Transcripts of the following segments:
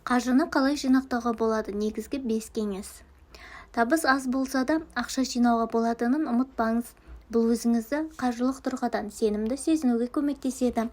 Қаржыны қалай жинақтауға болады? Негізгі 5 кеңес. Табыс аз болса да ақша жинауға болатынын ұмытпаңыз. Бұл өзіңізді қаржылық тұрғыдан сенімді сезінуге көмектеседі.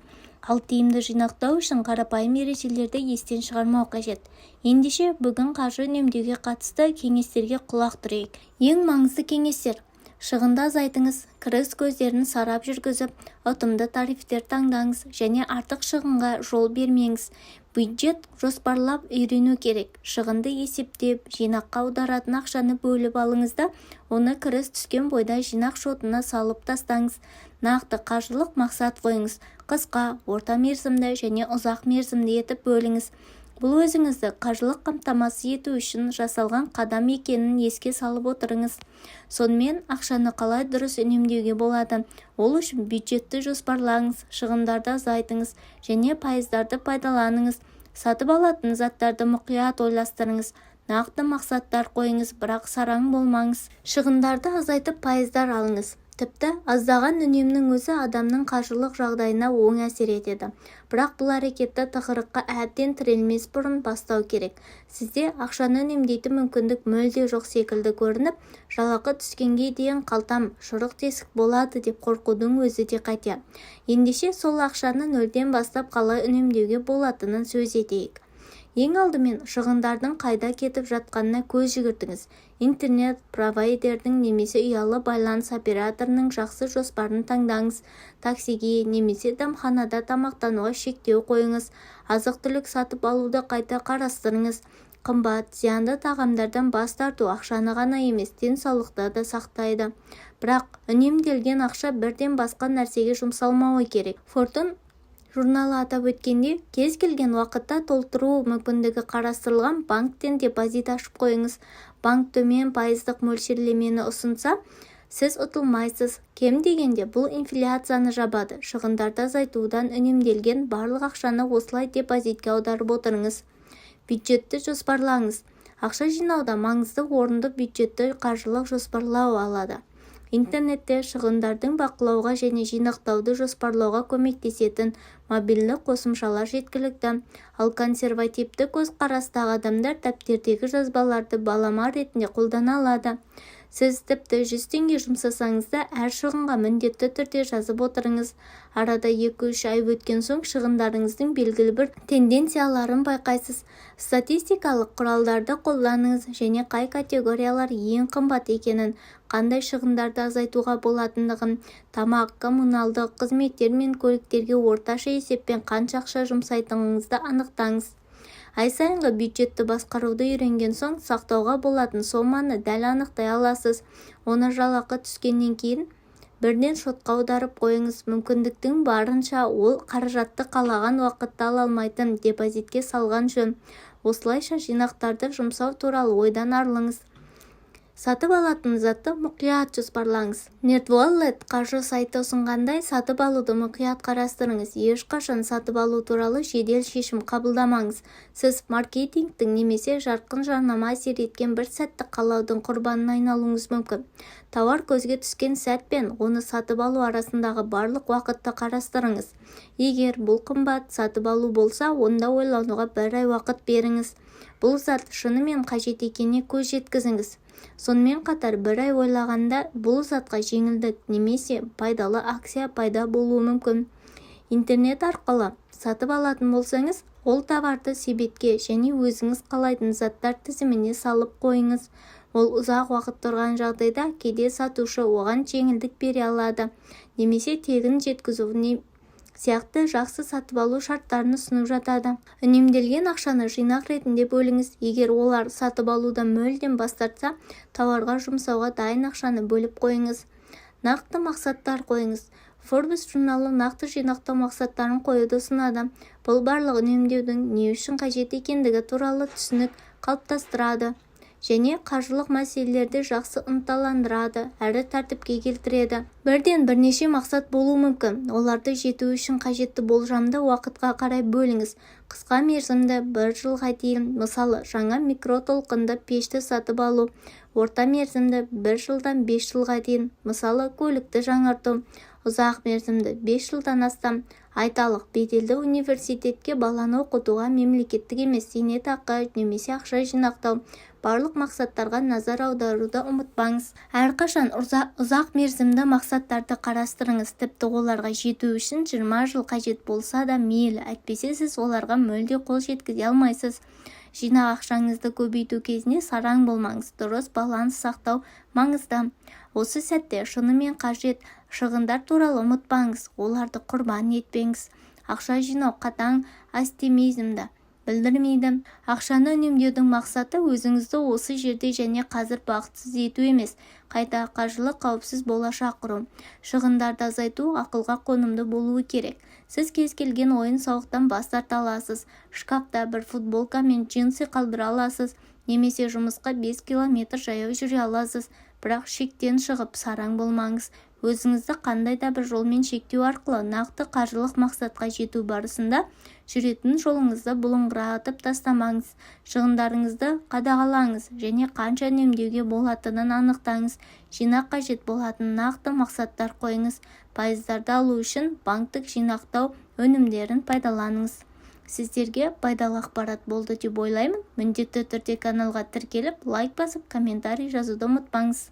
Ал тиімді жинақтау үшін қарапайым ережелерді естен шығармау қажет. Ендеше бүгін қаржы үнемдеуге қатысты кеңестерге құлақ түрейік. Ең маңызды кеңестер: шығынды азайтыңыз, кіріс көздерін сарап жүргізіп, ұтымды тарифтер таңдаңыз және артық шығынға жол бермеңіз. Бюджет жоспарлап үйрену керек. Шығынды есептеп, жинаққа аударатын ақшаны бөліп алыңыз да, оны кіріс түскен бойда жинақ шотына салып тастаңыз. Нақты қаржылық мақсат қойыңыз. Қысқа, орта мерзімді және ұзақ мерзімді етіп бөліңіз. Бұл өзіңізді қаржылық қамтамасыз ету үшін жасалған қадам екенін еске салып отырыңыз. Сонымен ақшаны қалай дұрыс үнемдеуге болады? Ол үшін бюджетті жоспарлаңыз, шығындарды азайтыңыз және пайыздарды пайдаланыңыз. Сатып алатын заттарды мұқият ойластырыңыз. Нақты мақсаттар қойыңыз, бірақ сараң болмаңыз. Шығындарды азайтып пайыздар алыңыз. Тіпті аздаған үнемнің өзі адамның қаржылық жағдайына оң әсер етеді. Бірақ бұл әрекетті тығырыққа әбден тірелмес бұрын бастау керек. Сізде ақшаны үнемдейтін мүмкіндік мүлде жоқ секілді көрініп, жалақы түскенге дейін қалтам шұрық тесік болады деп қорқудың өзі де қате. Ендеше сол ақшаны нөлден бастап қалай үнемдеуге болатынын сөз етейік. Ең алдымен шығындардың қайда кетіп жатқанына көз жүгіртіңіз. Интернет провайдердің немесе ұялы байланыс операторының жақсы жоспарын таңдаңыз. Таксиге немесе дәмханада тамақтануға шектеу қойыңыз. Азық-түлік сатып алуды қайта қарастырыңыз. Қымбат, зиянды тағамдардан бас тарту ақшаны ғана емес, денсаулықты да сақтайды. Бірақ үнемделген ақша бірден басқа нәрсеге жұмсалмауы керек. Фортун журналы атап өткенде, кез келген уақытта толтыру мүмкіндігі қарастырылған банктен депозит ашып қойыңыз. Банк төмен пайыздық мөлшерлемені ұсынса, сіз ұтылмайсыз. Кем дегенде бұл инфляцияны жабады. Шығындарды азайтудан үнемделген барлық ақшаны осылай депозитке аударып отырыңыз. Бюджетті жоспарлаңыз. Ақша жинауда маңызды орынды бюджетті қаржылық жоспарлау алады. Интернетте шығындардың бақылауға және жинақтауды жоспарлауға көмектесетін мобильді қосымшалар жеткілікті. Ал консервативті көзқарастағы адамдар дәптердегі жазбаларды балама ретінде қолдана алады. Сіз тіпті 100 теңге жұмсасаңыз да әр шығынға міндетті түрде жазып отырыңыз. Арада 2-3 ай өткен соң шығындарыңыздың белгілі бір тенденцияларын байқайсыз. Статистикалық құралдарды қолданыңыз және қай категориялар ең қымбат екенін, қандай шығындарды азайтуға болатындығын, тамақ, коммуналдық қызметтер мен көліктерге орташа есеппен қанша ақша жұмсайтыныңызды анықтаңыз. Ай сайынғы бюджетті басқаруды үйренген соң сақтауға болатын соманы дәл анықтай аласыз. Оны жалақы түскеннен кейін бірден шотқа аударып қойыңыз. Мүмкіндіктің барынша ол қаражатты қалаған уақытта ала алмайтын депозитке салған жөн. Осылайша жинақтарды жұмсау туралы ойдан арылыңыз. Сатып алатын затты мұқият жоспарлаңыз. NerdWallet қаржы сайты ұсынғандай сатып алуды мұқият қарастырыңыз. Ешқашан сатып алу туралы жедел шешім қабылдамаңыз. Сіз маркетингтің немесе жарқын жарнама әсер еткен бір сәтті қалаудың құрбанына айналуыңыз мүмкін. Тауар көзге түскен сәт пен оны сатып алу арасындағы барлық уақытты қарастырыңыз. Егер бұл қымбат сатып алу болса, онда ойлануға бір ай уақыт беріңіз. Бұл зат шынымен қажет екеніне көз жеткізіңіз. Сонымен қатар бір ай ойлағанда бұл затқа жеңілдік немесе пайдалы акция пайда болуы мүмкін. Интернет арқылы сатып алатын болсаңыз, ол товарды себетке және өзіңіз қалайтын заттар тізіміне салып қойыңыз. Ол ұзақ уақыт тұрған жағдайда кейде сатушы оған жеңілдік бере алады, немесе тегін жеткізу сияқты жақсы сатып алу шарттарын ұсынып жатады. Үнемделген ақшаны жинақ ретінде бөліңіз. Егер олар сатып алудан мүлдем бас тартса, тауарға жұмсауға дайын ақшаны бөліп қойыңыз. Нақты мақсаттар қойыңыз. Forbes журналы нақты жинақтау мақсаттарын қоюды ұсынады. Бұл барлық үнемдеудің не үшін қажет екендігі туралы түсінік қалыптастырады және қаржылық мәселелерді жақсы ынталандырады, әрі тәртіпке келтіреді. Бірден бірнеше мақсат болуы мүмкін. Оларды жету үшін қажетті болжамды уақытқа қарай бөліңіз. Қысқа мерзімді 1 жылға дейін, мысалы, жаңа микротолқынды пешті сатып алу. Орта мерзімді 1 жылдан 5 жылға дейін, мысалы, көлікті жаңарту. ұзақ мерзімді 5 жылдан астам айталық беделді университетке баланы оқытуға мемлекеттік емес зейнетақы немесе ақша жинақтау барлық мақсаттарға назар аударуды ұмытпаңыз. Әрқашан ұзақ мерзімді мақсаттарды қарастырыңыз. Тіпті оларға жету үшін 20 жыл қажет болса да мейлі, әйтпесе сіз оларға мүлде қол жеткізе алмайсыз. Жинақ ақшаңызды көбейту кезінде сараң болмаңыз. Дұрыс баланс сақтау маңызды. Осы сәтте шынымен қажет шығындар туралы ұмытпаңыз. Оларды құрбан етпеңіз. Ақша жинау қатаң астемизмді білдірмейді. Ақшаны үнемдеудің мақсаты өзіңізді осы жерде және қазір бақытсыз ету емес, қайта қаржылық қауіпсіз болашақ құру. Шығындарды азайту ақылға қонымды болуы керек. Сіз кез келген ойын-сауықтан бас тарта аласыз. Шкафта бір футболка мен джинсы қалдыра аласыз, немесе жұмысқа 5 километр жаяу жүре аласыз. Бірақ шектен шығып сараң болмаңыз. Өзіңізді қандай да бір жолмен шектеу арқылы нақты қаржылық мақсатқа жету барысында жүретін жолыңызды бұлыңғыратып тастамаңыз. Шығындарыңызды қадағалаңыз және қанша үнемдеуге болатынын анықтаңыз. Жинақ қажет болатын нақты мақсаттар қойыңыз. Пайыздарды алу үшін банктік жинақтау өнімдерін пайдаланыңыз. Сіздерге пайдалы ақпарат болды деп ойлаймын. Міндетті түрде каналға тіркеліп, лайк басып, комментарий жазуды ұмытпаңыз.